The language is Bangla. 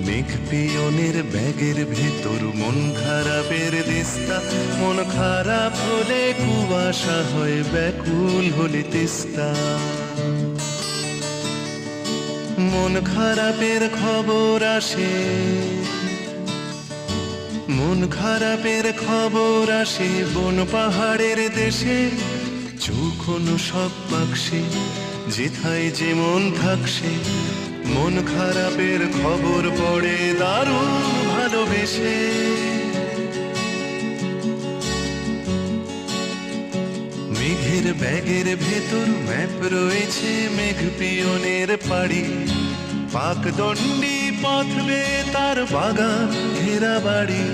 মেঘ পিয়নের ব্যাগের ভেতর মন খারাপের দিস্তা, মন খারাপ হলে কুয়াশা হয়, ব্যাকুল হলে তিস্তা। মন খারাপের খবর আসে, মন খারাপের খবর আসে বন পাহাড়ের দেশে। যখন সব বাক্সে যেথায় যেমন থাকছে, মন খারাপের খবর পড়ে দারুণ ভালোবেসে। মেঘের ব্যাগের ভেতর ম্যাপ রয়েছে মেঘ পিয়নের পাড়ি, পাকদণ্ডী পথ বেয়ে তার বাগান ঘেরা বাড়ি।